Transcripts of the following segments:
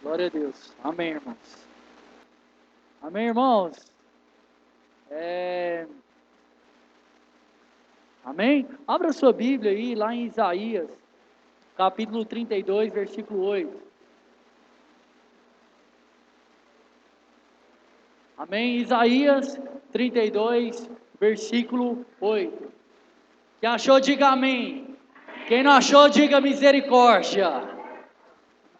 Glória a Deus. Amém, irmãos. Amém, irmãos. Amém? Abra sua Bíblia aí, lá em Isaías, capítulo 32, versículo 8. Amém? Isaías 32, versículo 8. Quem achou, diga amém. Quem não achou, diga misericórdia.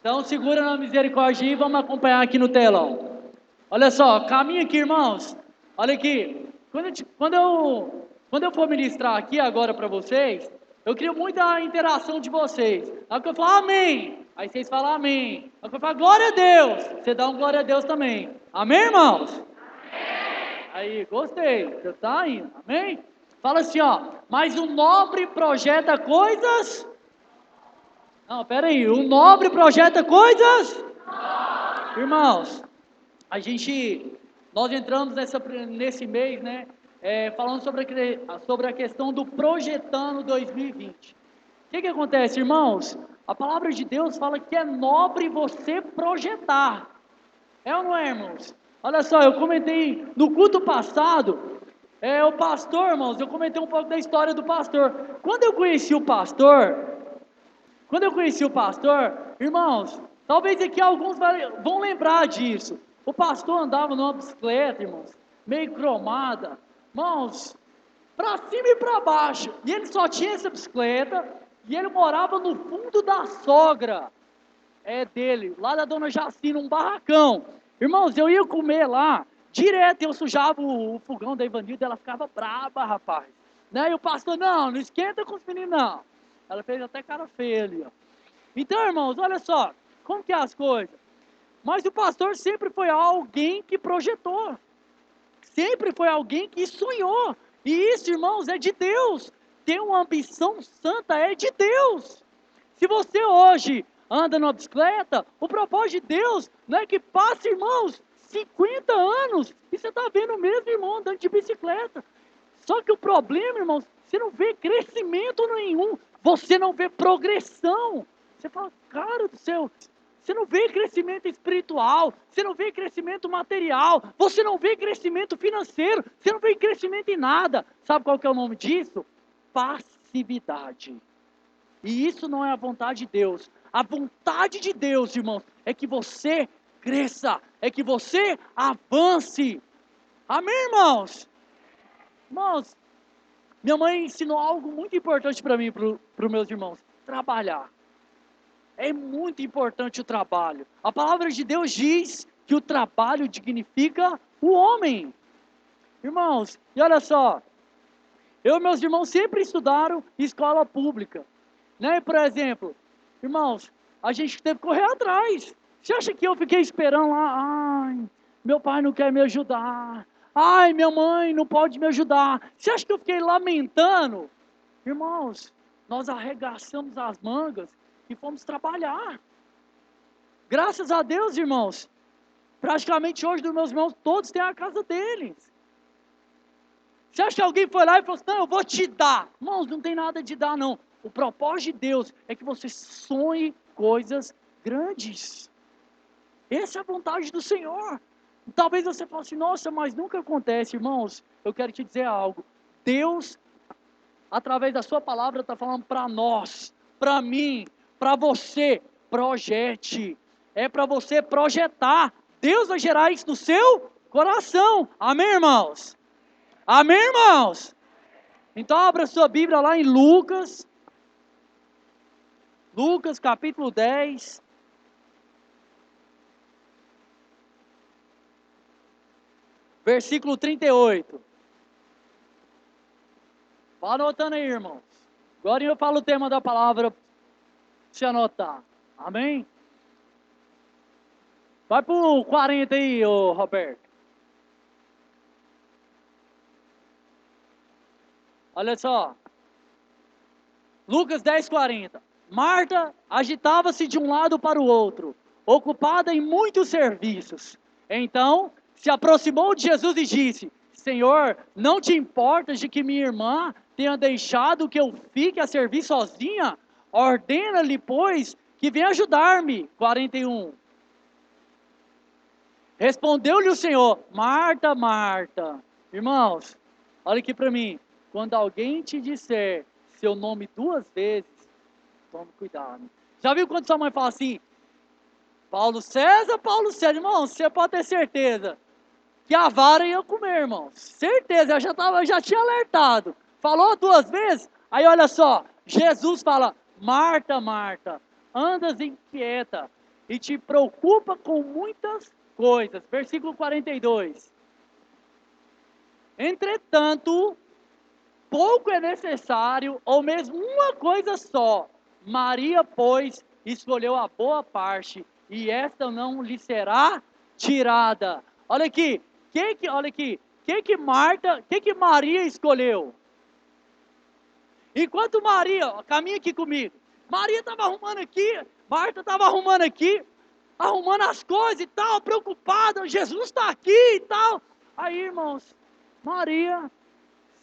Então, segura na misericórdia e vamos acompanhar aqui no telão. Olha só, caminha aqui, irmãos. Olha aqui. Quando eu for ministrar aqui agora para vocês, eu queria muita interação de vocês. Aí que eu falo amém. Aí vocês falam amém. Aí que eu falo glória a Deus. Você dá um glória a Deus também. Amém, irmãos? Aí, gostei. Você tá indo. Amém? Fala assim, ó. Mas o nobre projeta coisas. Não, pera aí. O nobre projeta coisas. Irmãos, nós entramos nesse mês, né? Falando sobre a questão do projetando 2020. O que acontece, irmãos? A palavra de Deus fala que é nobre você projetar. É ou não é, irmãos? Olha só, eu comentei no culto passado, o pastor, irmãos, eu comentei um pouco da história do pastor. Quando eu conheci o pastor, irmãos, talvez aqui alguns vão lembrar disso. O pastor andava numa bicicleta, irmãos, meio cromada, irmãos, para cima e para baixo. E ele só tinha essa bicicleta e ele morava no fundo da sogra dele, lá da dona Jacina, um barracão. Irmãos, eu ia comer lá, direto, eu sujava o fogão da Ivanilda, ela ficava braba, rapaz. Né? E o pastor, não esquenta com os meninos, não. Ela fez até cara feia ali, ó. Então, irmãos, olha só, como que é as coisas. Mas o pastor sempre foi alguém que projetou. Sempre foi alguém que sonhou. E isso, irmãos, é de Deus. Ter uma ambição santa é de Deus. Se você hoje anda numa bicicleta, o propósito de Deus não é que passe, irmãos, 50 anos e você está vendo o mesmo irmão andando de bicicleta. Só que o problema, irmãos, você não vê crescimento nenhum, você não vê progressão. Você fala, cara do céu, você não vê crescimento espiritual, você não vê crescimento material, você não vê crescimento financeiro, você não vê crescimento em nada. Sabe qual que é o nome disso? Passividade. E isso não é a vontade de Deus. A vontade de Deus, irmãos, é que você cresça, é que você avance. Amém, irmãos? Irmãos, minha mãe ensinou algo muito importante para mim e para os meus irmãos: trabalhar. É muito importante o trabalho. A palavra de Deus diz que o trabalho dignifica o homem. Irmãos, e olha só, eu e meus irmãos sempre estudaram em escola pública. Né? Por exemplo, irmãos, a gente teve que correr atrás. Você acha que eu fiquei esperando lá? Ai, meu pai não quer me ajudar. Ai, minha mãe não pode me ajudar. Você acha que eu fiquei lamentando? Irmãos, nós arregaçamos as mangas e fomos trabalhar. Graças a Deus, irmãos, praticamente hoje dos meus irmãos, todos têm a casa deles. Você acha que alguém foi lá e falou assim, não, eu vou te dar. Irmãos, não tem nada de dar, não. O propósito de Deus é que você sonhe coisas grandes. Essa é a vontade do Senhor. Talvez você fale assim, nossa, mas nunca acontece, irmãos. Eu quero te dizer algo. Deus, através da sua palavra, está falando para nós, para mim, para você. Projete. É para você projetar. Deus vai gerar isso no seu coração. Amém, irmãos? Amém, irmãos? Então abra sua Bíblia lá em Lucas capítulo 10. Versículo 38. Vai anotando aí, irmãos. Agora eu falo o tema da palavra para você anotar. Amém? Vai para o 40 aí, ô Roberto. Olha só. Lucas 10, 40. Marta agitava-se de um lado para o outro, ocupada em muitos serviços. Então, se aproximou de Jesus e disse, Senhor, não te importas de que minha irmã tenha deixado que eu fique a servir sozinha? Ordena-lhe, pois, que venha ajudar-me. 41. Respondeu-lhe o Senhor: Marta, Marta. Irmãos, olha aqui para mim. Quando alguém te disser seu nome 2 vezes, tome cuidado. Já viu quando sua mãe fala assim: Paulo César, Paulo César? Irmão, você pode ter certeza que a vara ia comer, irmão. Certeza, eu já tinha alertado. Falou 2 vezes, aí olha só, Jesus fala: Marta, Marta, andas inquieta e te preocupa com muitas coisas. Versículo 42. Entretanto, pouco é necessário, ou mesmo uma coisa só. Maria, pois, escolheu a boa parte, e esta não lhe será tirada. Olha aqui, olha aqui, que Maria escolheu? Enquanto Maria, caminha aqui comigo. Maria estava arrumando aqui, Marta estava arrumando aqui, arrumando as coisas e tal, preocupada. Jesus está aqui e tal. Aí, irmãos, Maria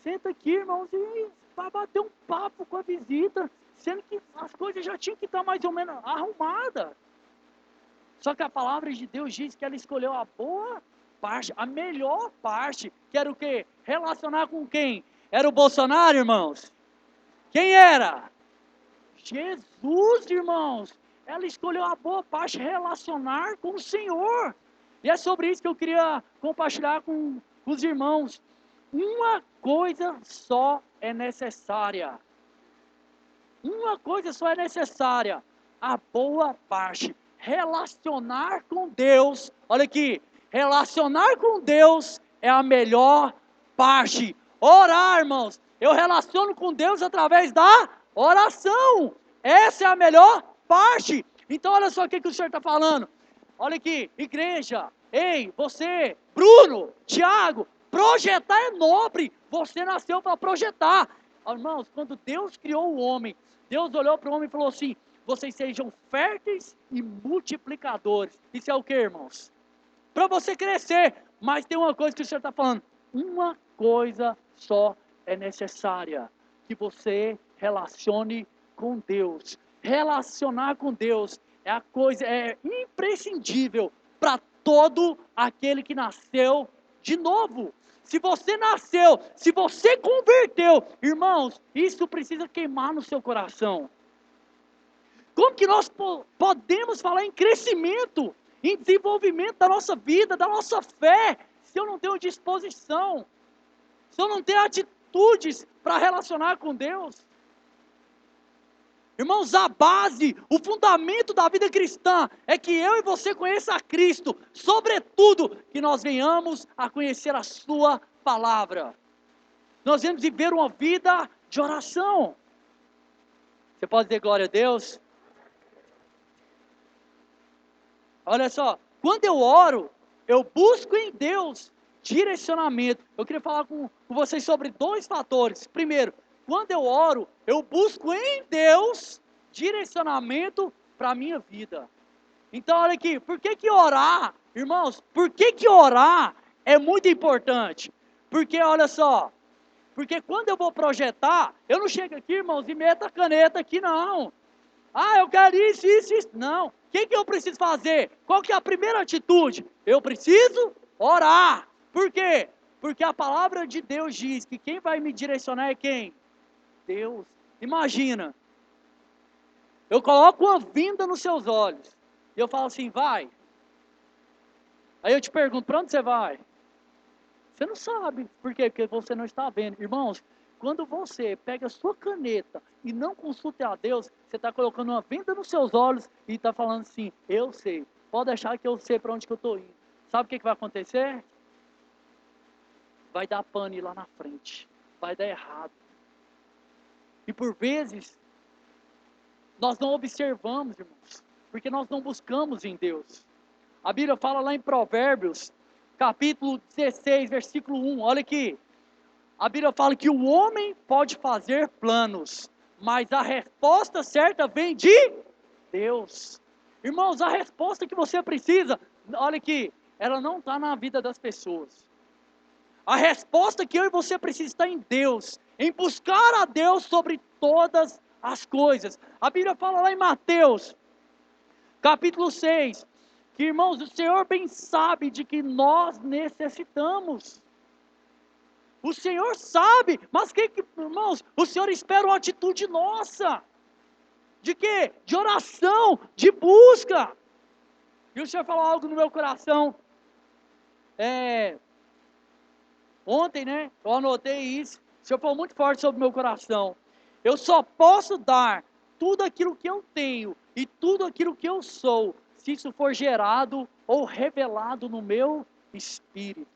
senta aqui, irmãos, e vai bater um papo com a visita, sendo que as coisas já tinham que estar mais ou menos arrumadas. Só que a palavra de Deus diz que ela escolheu a boa parte, a melhor parte, que era o quê? Relacionar com quem? Era o Bolsonaro, irmãos? Quem era? Jesus, irmãos. Ela escolheu a boa parte, relacionar com o Senhor. E é sobre isso que eu queria compartilhar com os irmãos. Uma coisa só é necessária. Uma coisa só é necessária. A boa parte. Relacionar com Deus. Olha aqui. Relacionar com Deus é a melhor parte. Orar, irmãos. Eu relaciono com Deus através da oração. Essa é a melhor parte. Então, olha só o que o Senhor está falando. Olha aqui, igreja. Ei, você, Bruno, Tiago, projetar é nobre. Você nasceu para projetar. Irmãos, quando Deus criou o homem, Deus olhou para o homem e falou assim: vocês sejam férteis e multiplicadores. Isso é o que, irmãos? Para você crescer. Mas tem uma coisa que o Senhor está falando. Uma coisa só é necessária. Que você relacione com Deus. Relacionar com Deus é imprescindível para todo aquele que nasceu de novo. Se você nasceu, se você converteu, irmãos, isso precisa queimar no seu coração. Como que nós podemos falar em crescimento, em desenvolvimento da nossa vida, da nossa fé, se eu não tenho disposição, se eu não tenho atitudes para relacionar com Deus? Irmãos, a base, o fundamento da vida cristã é que eu e você conheça a Cristo, sobretudo que nós venhamos a conhecer a sua palavra. Nós vamos viver uma vida de oração. Você pode dizer glória a Deus? Olha só, quando eu oro, eu busco em Deus direcionamento. Eu queria falar com vocês sobre 2 fatores. Primeiro, quando eu oro, eu busco em Deus direcionamento para a minha vida. Então, olha aqui, por que orar, irmãos, por que orar é muito importante? Porque, olha só, porque quando eu vou projetar, eu não chego aqui, irmãos, e meto a caneta aqui, não. Ah, eu quero isso, isso, isso. Não. O que eu preciso fazer? Qual que é a primeira atitude? Eu preciso orar. Por quê? Porque a palavra de Deus diz que quem vai me direcionar é quem? Deus. Imagina, eu coloco uma vinda nos seus olhos, e eu falo assim, vai. Aí eu te pergunto, para onde você vai? Você não sabe. Por quê? Porque você não está vendo. Irmãos, quando você pega a sua caneta e não consulta a Deus, você está colocando uma venda nos seus olhos e está falando assim, eu sei. Pode achar que eu sei para onde que eu estou indo. Sabe o que vai acontecer? Vai dar pane lá na frente. Vai dar errado. E por vezes, nós não observamos, irmãos, porque nós não buscamos em Deus. A Bíblia fala lá em Provérbios, capítulo 16, versículo 1, olha aqui. A Bíblia fala que o homem pode fazer planos, mas a resposta certa vem de Deus. Irmãos, a resposta que você precisa, olha aqui, ela não está na vida das pessoas. A resposta que eu e você precisa está em Deus, em buscar a Deus sobre todas as coisas. A Bíblia fala lá em Mateus, capítulo 6, Que, irmãos, o Senhor bem sabe de que nós necessitamos. O Senhor sabe, mas irmãos, o Senhor espera uma atitude nossa. De quê? De oração, de busca. E o Senhor falou algo no meu coração. Ontem, né? Eu anotei isso. O Senhor falou muito forte sobre o meu coração. Eu só posso dar tudo aquilo que eu tenho e tudo aquilo que eu sou, se isso for gerado ou revelado no meu espírito.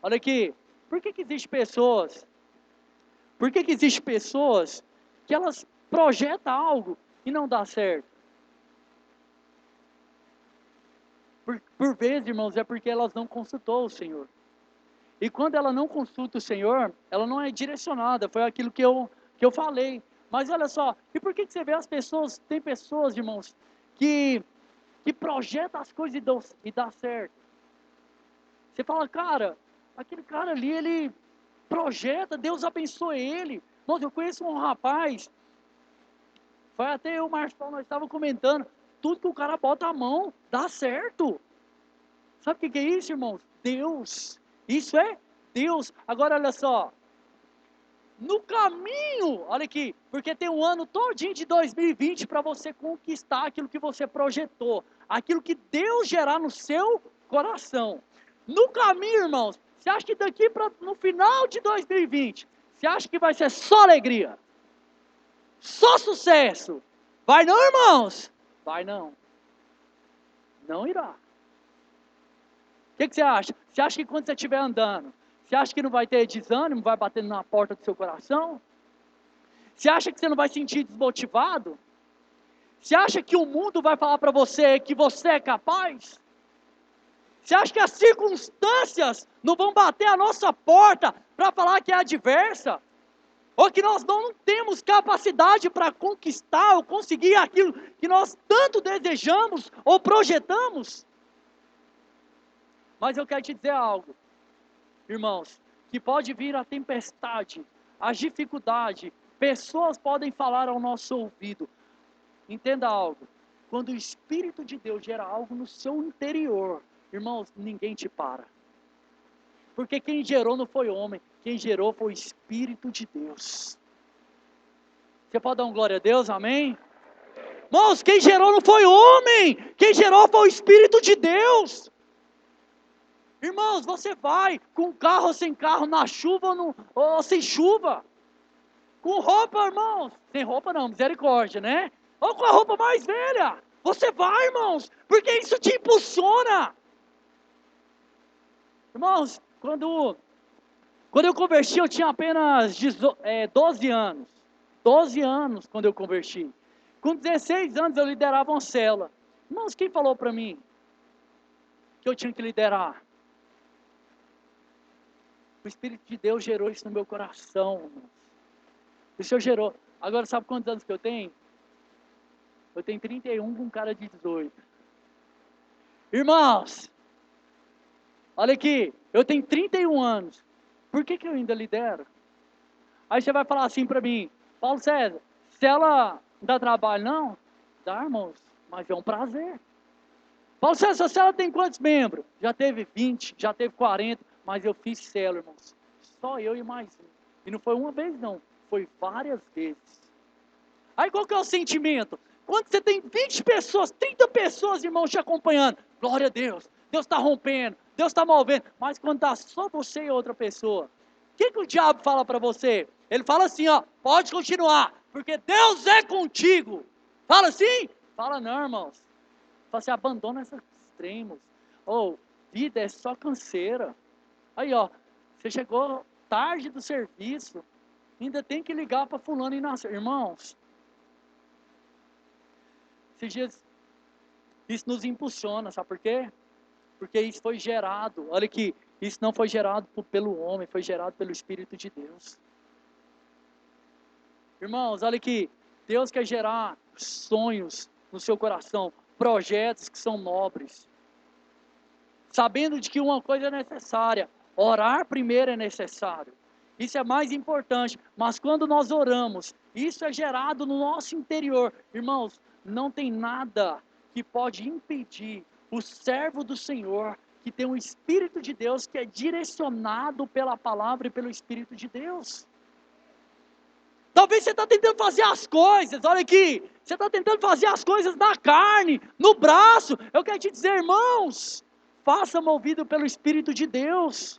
Olha aqui, por que existe pessoas? Por que existe pessoas que elas projetam algo e não dá certo? Por vezes, irmãos, é porque elas não consultou o Senhor. E quando ela não consulta o Senhor, ela não é direcionada. Foi aquilo que eu falei. Mas olha só, e por que você vê as pessoas, tem pessoas, irmãos, que projetam as coisas e dá certo? Você fala, cara, aquele cara ali, ele projeta, Deus abençoe ele. Irmãos, eu conheço um rapaz, foi até eu, Marcos, nós estávamos comentando, tudo que o cara bota a mão, dá certo. Sabe o que é isso, irmãos? Deus. Isso é Deus. Agora, olha só. No caminho, olha aqui, porque tem um ano todinho de 2020 para você conquistar aquilo que você projetou. Aquilo que Deus gerar no seu coração. No caminho, irmãos, você acha que daqui para no final de 2020, você acha que vai ser só alegria? Só sucesso? Vai não, irmãos? Vai não. Não irá. O que você acha? Você acha que quando você estiver andando, você acha que não vai ter desânimo, vai batendo na porta do seu coração? Você acha que você não vai sentir desmotivado? Você acha que o mundo vai falar para você que você é capaz? Você acha que as circunstâncias não vão bater a nossa porta para falar que é adversa? Ou que nós não temos capacidade para conquistar ou conseguir aquilo que nós tanto desejamos ou projetamos? Mas eu quero te dizer algo, irmãos, que pode vir a tempestade, a dificuldade, pessoas podem falar ao nosso ouvido. Entenda algo, quando o Espírito de Deus gera algo no seu interior, irmãos, ninguém te para. Porque quem gerou não foi homem, quem gerou foi o Espírito de Deus. Você pode dar um glória a Deus, amém? Irmãos, quem gerou não foi homem, quem gerou foi o Espírito de Deus. Irmãos, você vai com carro ou sem carro, na chuva ou sem chuva. Com roupa, irmãos. Sem roupa não, misericórdia, né? Ou com a roupa mais velha. Você vai, irmãos, porque isso te impulsiona. Irmãos, quando eu converti, eu tinha apenas 12 anos. 12 anos quando eu converti. Com 16 anos eu liderava uma célula. Irmãos, quem falou para mim que eu tinha que liderar? O Espírito de Deus gerou isso no meu coração. O Senhor gerou. Agora, sabe quantos anos que eu tenho? Eu tenho 31 com um cara de 18. Irmãos, olha aqui, eu tenho 31 anos. Por que eu ainda lidero? Aí você vai falar assim para mim, Paulo César, se ela dá trabalho, não? Dá, irmãos, mas é um prazer. Paulo César, se ela tem quantos membros? Já teve 20, já teve 40, mas eu fiz célula, irmãos. Só eu e mais um. E não foi uma vez, não. Foi várias vezes. Aí qual que é o sentimento? Quando você tem 20 pessoas, 30 pessoas, irmãos, te acompanhando. Glória a Deus. Deus está rompendo. Deus está movendo. Mas quando está só você e outra pessoa, o que o diabo fala para você? Ele fala assim, ó, pode continuar, porque Deus é contigo. Fala assim? Fala não, irmãos. Fala assim, abandona esses extremos. Ou, vida é só canseira. Aí, ó, você chegou tarde do serviço, ainda tem que ligar para fulano e nascer. Irmãos, esses dias, isso nos impulsiona, sabe por quê? Porque isso foi gerado, olha aqui, isso não foi gerado pelo homem, foi gerado pelo Espírito de Deus. Irmãos, olha aqui, Deus quer gerar sonhos no seu coração, projetos que são nobres. Sabendo de que uma coisa é necessária, orar primeiro é necessário. Isso é mais importante, mas quando nós oramos, isso é gerado no nosso interior. Irmãos, não tem nada que pode impedir o servo do Senhor, que tem um Espírito de Deus, que é direcionado pela palavra e pelo Espírito de Deus? Talvez você está tentando fazer as coisas, olha aqui, você está tentando fazer as coisas na carne, no braço. Eu quero te dizer, irmãos, faça movido pelo Espírito de Deus,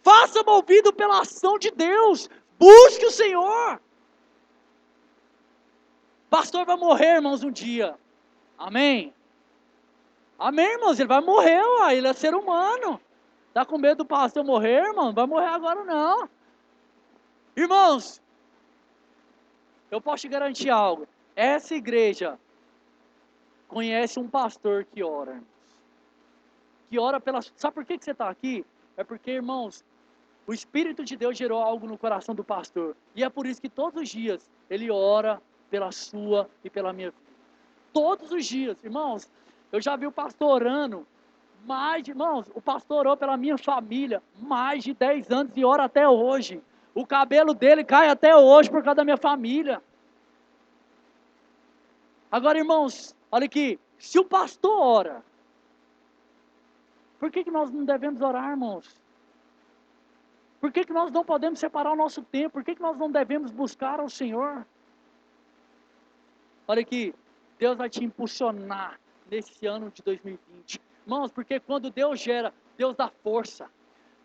faça movido pela ação de Deus, busque o Senhor. Pastor vai morrer, irmãos, um dia, amém? Amém, irmãos, ele vai morrer, ué, ele é ser humano. Está com medo do pastor morrer, irmão? Não vai morrer agora não. Irmãos, eu posso te garantir algo, essa igreja conhece um pastor que ora, irmãos. Que ora pela... Sabe por que você está aqui? É porque, irmãos, o Espírito de Deus gerou algo no coração do pastor. E é por isso que todos os dias ele ora pela sua e pela minha vida. Todos os dias, irmãos, eu já vi o pastor orando irmãos, o pastor orou pela minha família mais de 10 anos e ora até hoje. O cabelo dele cai até hoje por causa da minha família. Agora, irmãos, olha aqui, se o pastor ora, por que nós não devemos orar, irmãos? Por que nós não podemos separar o nosso tempo? Por que nós não devemos buscar ao Senhor? Olha aqui, Deus vai te impulsionar nesse ano de 2020. Irmãos, porque quando Deus gera, Deus dá força,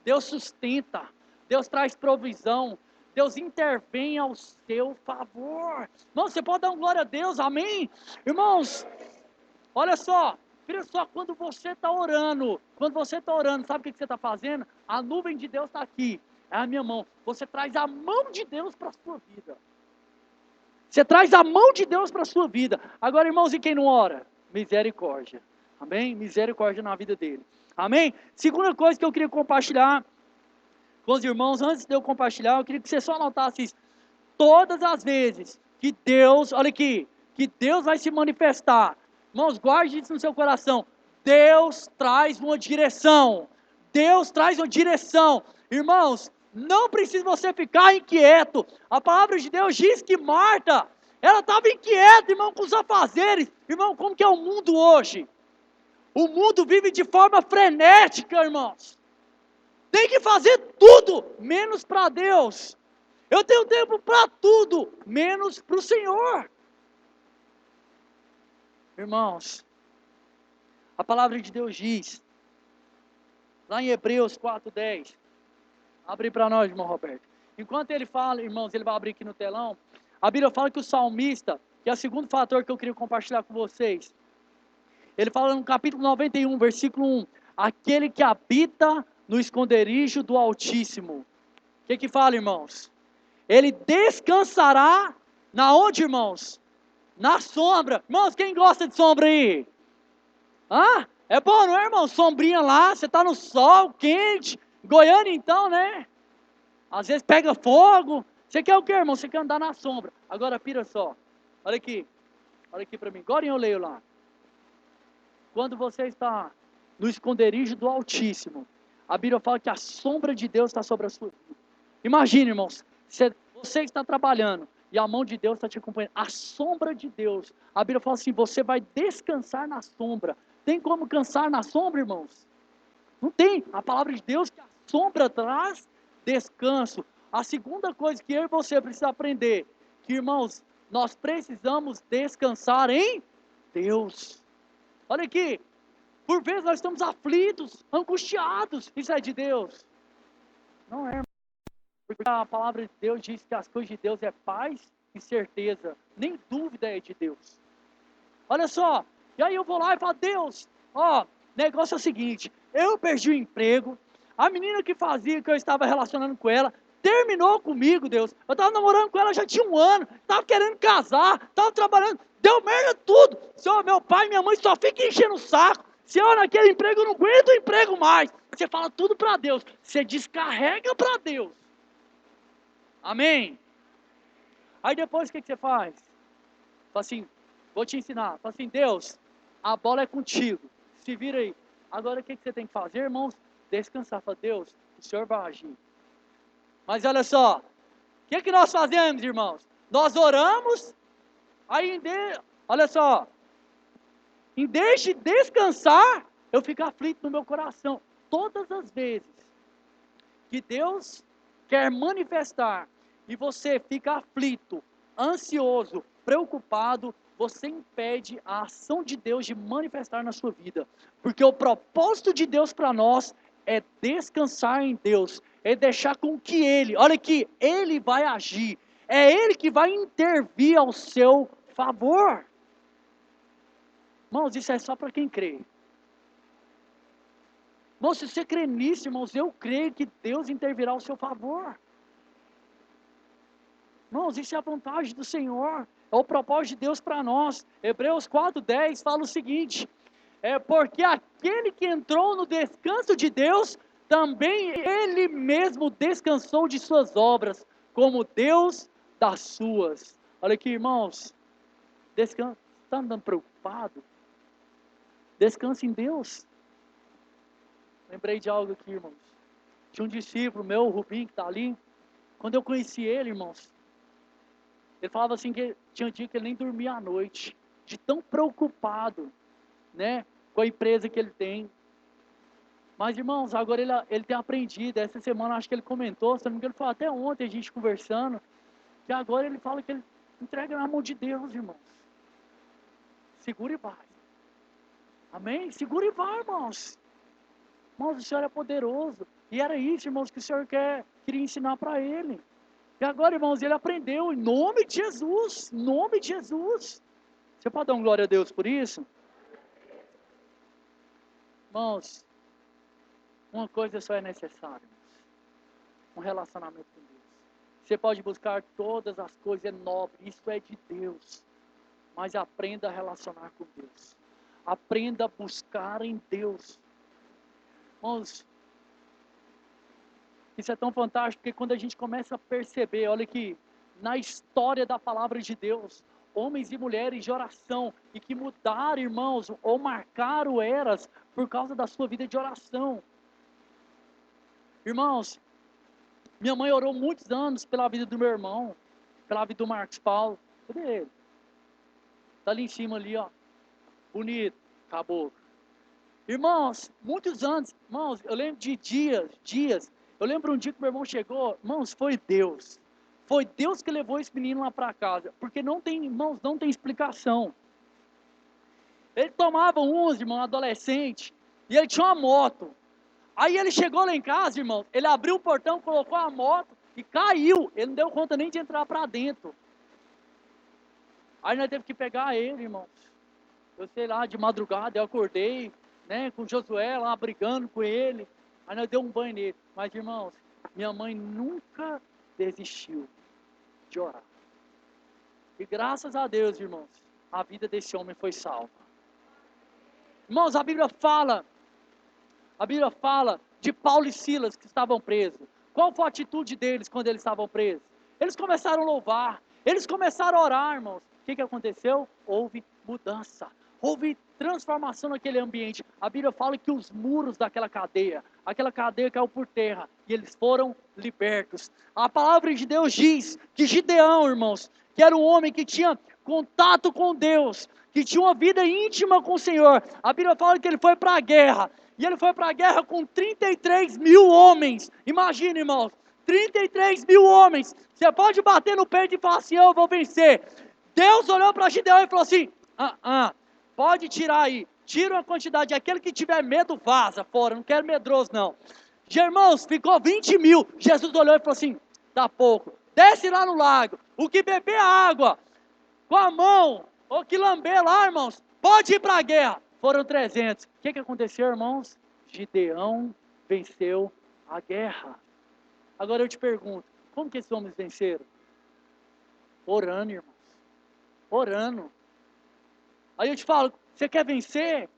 Deus sustenta, Deus traz provisão, Deus intervém ao seu favor. Irmãos, você pode dar glória a Deus, amém? Irmãos, olha só, quando você está orando, sabe o que você está fazendo? A nuvem de Deus está aqui, é a minha mão. Você traz a mão de Deus para a sua vida. Você traz a mão de Deus para a sua vida. Agora, irmãos, e quem não ora? Misericórdia. Amém? Misericórdia na vida dele. Amém? Segunda coisa que eu queria compartilhar com os irmãos, antes de eu compartilhar, eu queria que você só anotasse isso. Todas as vezes que Deus, olha aqui, que Deus vai se manifestar, irmãos, guarde isso no seu coração. Deus traz uma direção. Deus traz uma direção. Irmãos, não precisa você ficar inquieto. A palavra de Deus diz que Marta, ela estava inquieta, irmão, com os afazeres. Irmão, como que é o mundo hoje? O mundo vive de forma frenética, irmãos. Tem que fazer tudo, menos para Deus. Eu tenho tempo para tudo, menos para o Senhor. Irmãos, a palavra de Deus diz, lá em Hebreus 4:10, abre para nós, irmão Roberto. Enquanto ele fala, irmãos, ele vai abrir aqui no telão, a Bíblia fala que o salmista, que é o segundo fator que eu queria compartilhar com vocês, ele fala no capítulo 91, versículo 1, aquele que habita no esconderijo do Altíssimo. O que fala, irmãos? Ele descansará na onde, irmãos? Na sombra. Irmãos, quem gosta de sombra aí? Hã? É bom, não é, irmão? Sombrinha lá, você está no sol, quente. Goiânia então, né? Às vezes pega fogo. Você quer o quê, irmão? Você quer andar na sombra. Agora, pira só. Olha aqui para mim. Agora eu leio lá. Quando você está no esconderijo do Altíssimo, a Bíblia fala que a sombra de Deus está sobre a sua vida. Imagine, irmãos, você está trabalhando e a mão de Deus está te acompanhando. A sombra de Deus. A Bíblia fala assim, você vai descansar na sombra. Tem como cansar na sombra, irmãos? Não tem. A palavra de Deus que a sombra traz descanso. A segunda coisa que eu e você precisamos aprender, que, irmãos, nós precisamos descansar em Deus. Olha aqui, por vezes nós estamos aflitos, angustiados. Isso é de Deus? Não é, irmão. Porque a palavra de Deus diz que as coisas de Deus é paz e certeza. Nem dúvida é de Deus. Olha só, e aí eu vou lá e falo, Deus, ó, negócio é o seguinte, eu perdi o emprego, a menina que fazia, que eu estava relacionando com ela, terminou comigo, Deus. Eu estava namorando com ela já tinha um ano, estava querendo casar, estava trabalhando, deu merda tudo. Senhor, meu pai e minha mãe só ficam enchendo o saco. Senhor, naquele emprego eu não aguento o emprego mais. Você fala tudo para Deus, você descarrega para Deus. Amém? Aí depois o que você faz? Fala assim, vou te ensinar. Fala assim, Deus, a bola é contigo. Se vira aí. Agora o que você tem que fazer, irmãos? Descansar. Fala, Deus, o Senhor vai agir. Mas olha só, o que nós fazemos, irmãos? Nós oramos, olha só, em vez de descansar, eu fico aflito no meu coração. Todas as vezes que Deus quer manifestar e você fica aflito, ansioso, preocupado, você impede a ação de Deus de manifestar na sua vida. Porque o propósito de Deus para nós é descansar em Deus, é deixar com que Ele, olha aqui, Ele vai agir, é Ele que vai intervir ao seu favor. Irmãos, isso é só para quem crê. Irmãos, se você crê nisso, irmãos, eu creio que Deus intervirá ao seu favor. Irmãos, isso é a vontade do Senhor, é o propósito de Deus para nós. Hebreus 4:10 fala o seguinte: porque aquele que entrou no descanso de Deus, também ele mesmo descansou de suas obras, como Deus das suas. Olha aqui, irmãos, descansa. Está andando preocupado? Descanse em Deus. Lembrei de algo aqui, irmãos. Tinha um discípulo meu, o Rubim, que está ali. Quando eu conheci ele, irmãos, ele falava assim que tinha um dia que ele nem dormia à noite, de tão preocupado, né, com a empresa que ele tem. Mas, irmãos, agora ele tem aprendido. Essa semana acho que ele comentou, se não me engano, ele falou até ontem a gente conversando, que agora ele fala que ele entrega na mão de Deus, irmãos. Segura e vai. Amém? Segura e vai, irmãos. Irmãos, o Senhor é poderoso. E era isso, irmãos, que o Senhor queria ensinar para ele. E agora, irmãos, ele aprendeu em nome de Jesus. Em nome de Jesus. Você pode dar uma glória a Deus por isso? Irmãos, uma coisa só é necessária. Um relacionamento com Deus. Você pode buscar todas as coisas nobres. Isso é de Deus. Mas aprenda a relacionar com Deus. Aprenda a buscar em Deus. Irmãos, isso é tão fantástico, porque quando a gente começa a perceber, olha aqui, na história da palavra de Deus, homens e mulheres de oração, e que mudaram, irmãos, ou marcaram eras, por causa da sua vida de oração. Irmãos, minha mãe orou muitos anos pela vida do meu irmão, pela vida do Marcos Paulo. Cadê ele? Está ali em cima, ali, ó. Bonito, acabou. Irmãos, muitos anos, irmãos, eu lembro de dias. Eu lembro um dia que meu irmão chegou, irmãos, foi Deus. Foi Deus que levou esse menino lá para casa. Porque não tem, irmãos, não tem explicação. Ele tomava uns, irmão, adolescente, e ele tinha uma moto. Aí ele chegou lá em casa, irmão, ele abriu o portão, colocou a moto e caiu. Ele não deu conta nem de entrar para dentro. Aí nós teve que pegar ele, irmãos. Eu sei lá, de madrugada, eu acordei, né, com o Josué lá brigando com ele. Aí nós deu um banho nele. Mas, irmãos, minha mãe nunca desistiu de orar. E graças a Deus, irmãos, a vida desse homem foi salva. Irmãos, a Bíblia fala de Paulo e Silas que estavam presos. Qual foi a atitude deles quando eles estavam presos? Eles começaram a louvar, eles começaram a orar, irmãos. O que aconteceu? Houve mudança, houve transformação naquele ambiente. A Bíblia fala que os muros daquela cadeia caiu por terra e eles foram libertos. A palavra de Deus diz que Gideão, irmãos, que era um homem que tinha contato com Deus, que tinha uma vida íntima com o Senhor. A Bíblia fala que ele foi para a guerra. E ele foi para a guerra com 33 mil homens. Imagina, irmãos, 33 mil homens. Você pode bater no peito e falar assim, eu vou vencer. Deus olhou para Gideão e falou assim, pode tirar aí. Tira uma quantidade. Aquele que tiver medo, vaza fora. Não quero medroso, não. Irmãos, ficou 20 mil. Jesus olhou e falou assim, dá pouco. Desce lá no lago. O que beber água com a mão, ou que lamber lá, irmãos, pode ir para a guerra. Foram 300. O que aconteceu, irmãos? Gideão venceu a guerra. Agora eu te pergunto, como que esses homens venceram? Orando, irmãos. Orando. Aí eu te falo, você quer vencer?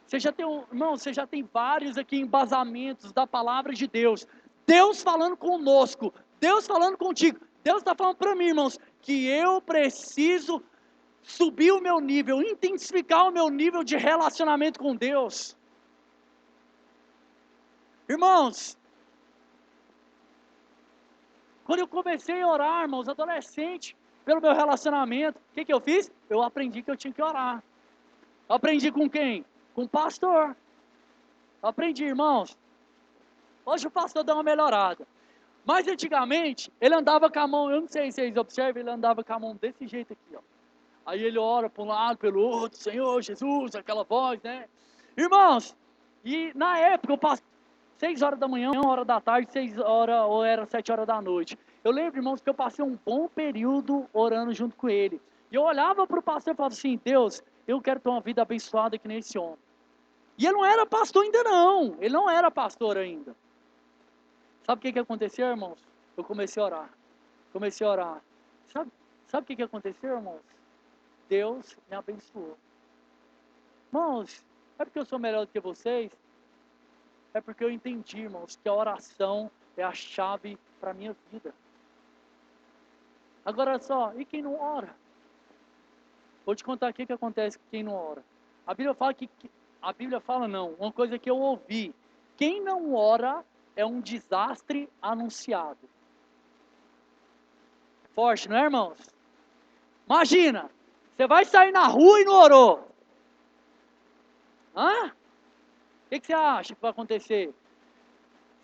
Você já tem, irmão, você já tem vários aqui embasamentos da palavra de Deus. Deus falando conosco. Deus falando contigo. Deus está falando para mim, irmãos, que eu preciso subir o meu nível, intensificar o meu nível de relacionamento com Deus. Irmãos, quando eu comecei a orar, irmãos, adolescente, pelo meu relacionamento, o que eu fiz? Eu aprendi que eu tinha que orar. Aprendi com quem? Com o pastor. Aprendi, irmãos. Hoje o pastor deu uma melhorada. Mas antigamente, ele andava com a mão, eu não sei se vocês observam, ele andava com a mão desse jeito aqui, ó. Aí ele ora para um lado, pelo outro, Senhor Jesus, aquela voz, né? Irmãos, e na época eu passei 6 horas da manhã, 1 hora da tarde, 6 horas, ou era 7 horas da noite. Eu lembro, irmãos, que eu passei um bom período orando junto com ele. E eu olhava para o pastor e falava assim, Deus, eu quero ter uma vida abençoada que nem esse homem. E ele não era pastor ainda não, ele não era pastor ainda. Sabe o que aconteceu, irmãos? Eu comecei a orar. Sabe o que aconteceu, irmãos? Deus me abençoou. Irmãos, é porque eu sou melhor do que vocês? É porque eu entendi, irmãos, que a oração é a chave para a minha vida. Agora olha só, e quem não ora? Vou te contar o que acontece com quem não ora. A Bíblia fala não, uma coisa que eu ouvi. Quem não ora é um desastre anunciado. Forte, não é, irmãos? Imagina, você vai sair na rua e não orou. Hã? O que você acha que vai acontecer?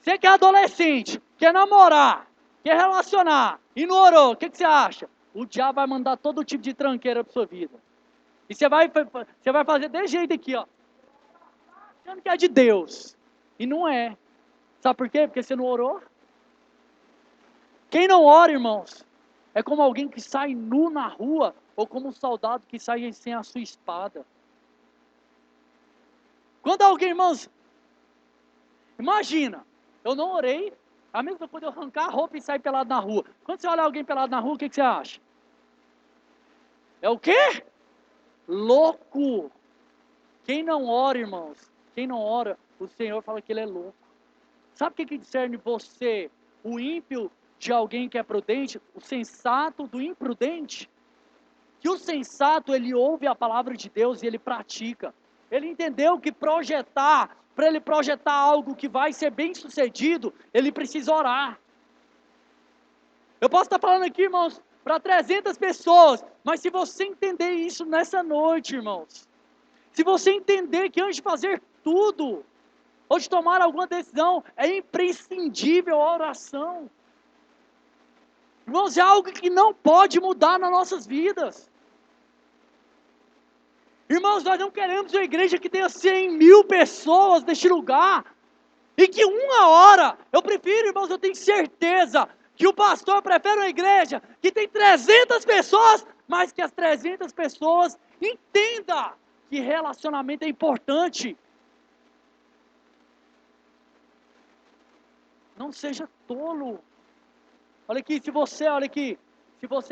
Você que é adolescente, quer namorar, quer relacionar e não orou, o que você acha? O diabo vai mandar todo tipo de tranqueira para sua vida. E você vai fazer desse jeito aqui, ó. Achando que é de Deus. E não é. Sabe por quê? Porque você não orou. Quem não ora, irmãos, é como alguém que sai nu na rua, ou como um soldado que sai sem a sua espada. Quando alguém, irmãos, imagina, eu não orei, a mesma coisa eu arrancar a roupa e sair pelado na rua. Quando você olha alguém pelado na rua, o que você acha? É o quê? Louco. Quem não ora, irmãos, quem não ora, o Senhor fala que ele é louco. Sabe o que discerne você, o ímpio, de alguém que é prudente? O sensato do imprudente? Que o sensato, ele ouve a palavra de Deus e ele pratica. Ele entendeu que para ele projetar algo que vai ser bem sucedido, ele precisa orar. Eu posso estar falando aqui, irmãos, para 300 pessoas, mas se você entender isso nessa noite, irmãos, se você entender que antes de fazer tudo, ou de tomar alguma decisão, é imprescindível a oração. Irmãos, é algo que não pode mudar nas nossas vidas. Irmãos, nós não queremos uma igreja que tenha 100.000 pessoas neste lugar, e que 1 hora, eu prefiro, irmãos, eu tenho certeza, que o pastor prefere uma igreja que tem 300 pessoas, mas que as 300 pessoas entendam que relacionamento é importante. Não seja tolo. Olha aqui, se você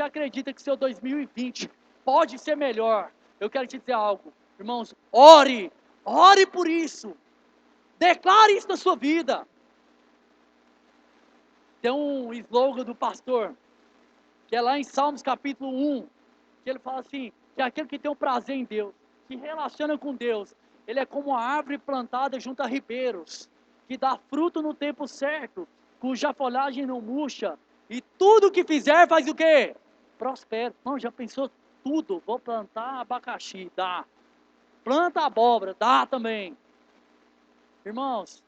acredita que seu 2020 pode ser melhor, eu quero te dizer algo, irmãos, ore por isso, declare isso na sua vida. Tem um slogan do pastor, que é lá em Salmos capítulo 1, que ele fala assim, que aquele que tem um prazer em Deus, que relaciona com Deus, ele é como uma árvore plantada junto a ribeiros, que dá fruto no tempo certo, cuja folhagem não murcha, e tudo que fizer faz o quê? Prospera. Não, já pensou tudo, vou plantar abacaxi, dá. Planta abóbora, dá também. Irmãos,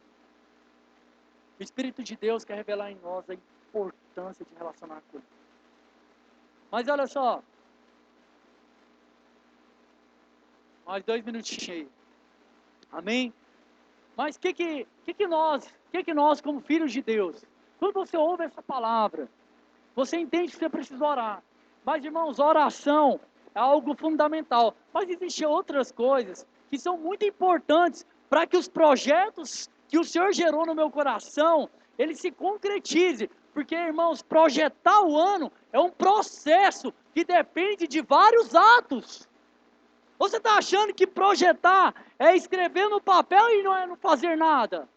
o Espírito de Deus quer revelar em nós a importância de relacionar com Ele. Mas olha só, mais 2 minutinhos aí. Amém? Mas o que nós, como filhos de Deus, quando você ouve essa palavra, você entende que você precisa orar. Mas, irmãos, oração é algo fundamental. Mas existem outras coisas que são muito importantes para que os projetos que o Senhor gerou no meu coração, ele se concretize. Porque, irmãos, projetar o ano é um processo que depende de vários atos. Você está achando que projetar é escrever no papel e não é não fazer nada?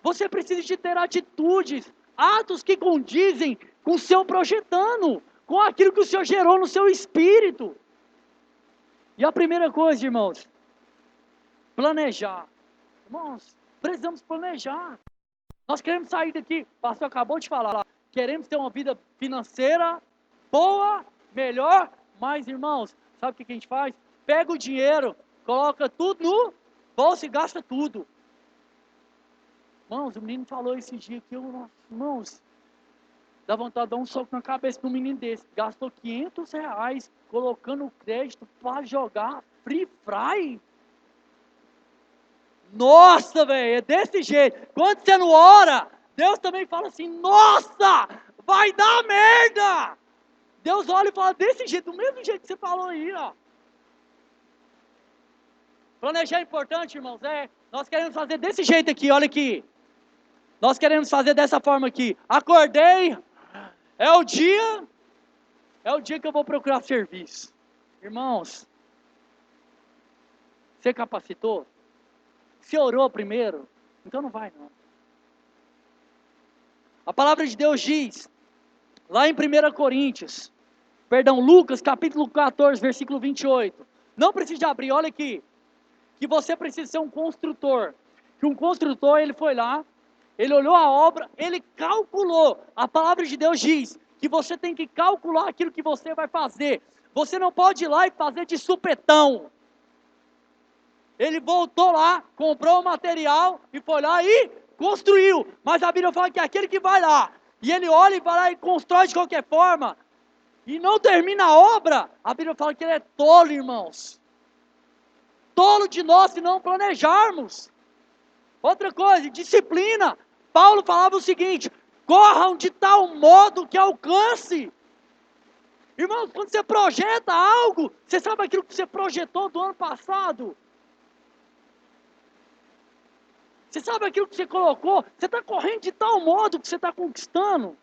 Você precisa de ter atitudes, atos que condizem com o seu projetando, com aquilo que o Senhor gerou no seu espírito. E a primeira coisa, irmãos, planejar. Irmãos, precisamos planejar. Nós queremos sair daqui, o pastor acabou de falar, queremos ter uma vida financeira boa, melhor, mas, irmãos, sabe o que a gente faz? Pega o dinheiro coloca tudo no bolso e gasta tudo. Irmãos, o menino falou esse dia aqui, irmãos, dá vontade de dar um soco na cabeça de um menino desse. Gastou R$500 colocando crédito para jogar Free Fire. Nossa, velho, é desse jeito. Quando você não ora, Deus também fala assim, nossa, vai dar merda. Deus olha e fala desse jeito, do mesmo jeito que você falou aí, ó. Planejar é importante, irmãos, nós queremos fazer desse jeito aqui, olha aqui. Nós queremos fazer dessa forma aqui. Acordei, é o dia que eu vou procurar serviço. Irmãos, você capacitou? Você orou primeiro? Então não vai não. A palavra de Deus diz, lá em 1 Coríntios, Lucas capítulo 14, versículo 28. Não precisa abrir, olha aqui. Que você precisa ser um construtor. Que um construtor, ele foi lá, ele olhou a obra, ele calculou. A palavra de Deus diz que você tem que calcular aquilo que você vai fazer. Você não pode ir lá e fazer de supetão. Ele voltou lá, comprou o material e foi lá e construiu. Mas a Bíblia fala que é aquele que vai lá, e ele olha e vai lá e constrói de qualquer forma, e não termina a obra, a Bíblia fala que ele é tolo, irmãos. Tolo de nós se não planejarmos. Outra coisa, disciplina. Paulo falava o seguinte, corram de tal modo que alcance. Irmãos, quando você projeta algo, você sabe aquilo que você projetou do ano passado? Você sabe aquilo que você colocou? Você está correndo de tal modo que você está conquistando.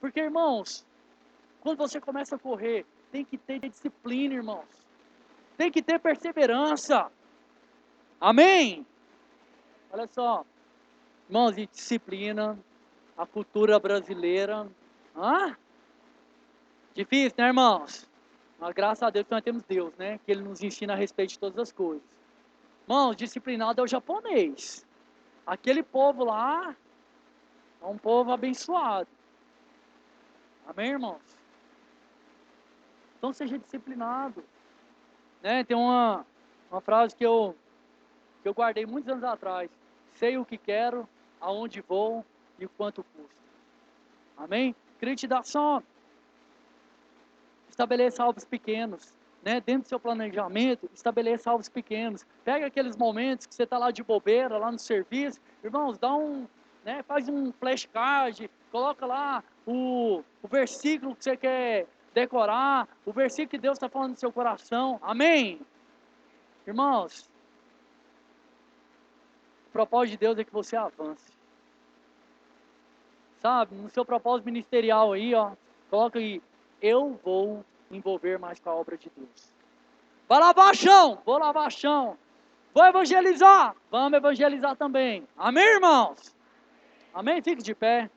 Porque, irmãos, quando você começa a correr, tem que ter disciplina, irmãos. Tem que ter perseverança. Amém? Olha só. Irmãos, de disciplina, a cultura brasileira. Difícil, né, irmãos? Mas graças a Deus que nós temos Deus, né? Que Ele nos ensina a respeito de todas as coisas. Irmãos, disciplinado é o japonês. Aquele povo lá é um povo abençoado. Amém, irmãos? Então seja disciplinado. Né? Tem uma frase que eu guardei muitos anos atrás. Sei o que quero, aonde vou e o quanto custa. Amém? Queria te dar só. Estabeleça alvos pequenos. Né? Dentro do seu planejamento, estabeleça alvos pequenos. Pega aqueles momentos que você está lá de bobeira, lá no serviço. Irmãos, faz um flashcard, coloca lá o versículo que você quer decorar, o versículo que Deus está falando no seu coração. Amém? Irmãos, o propósito de Deus é que você avance. Sabe, no seu propósito ministerial aí, ó, coloca aí, eu vou envolver mais com a obra de Deus. Vai lavar chão, vou lavar chão. Vou evangelizar, vamos evangelizar também. Amém, irmãos? Amém? Fique de pé.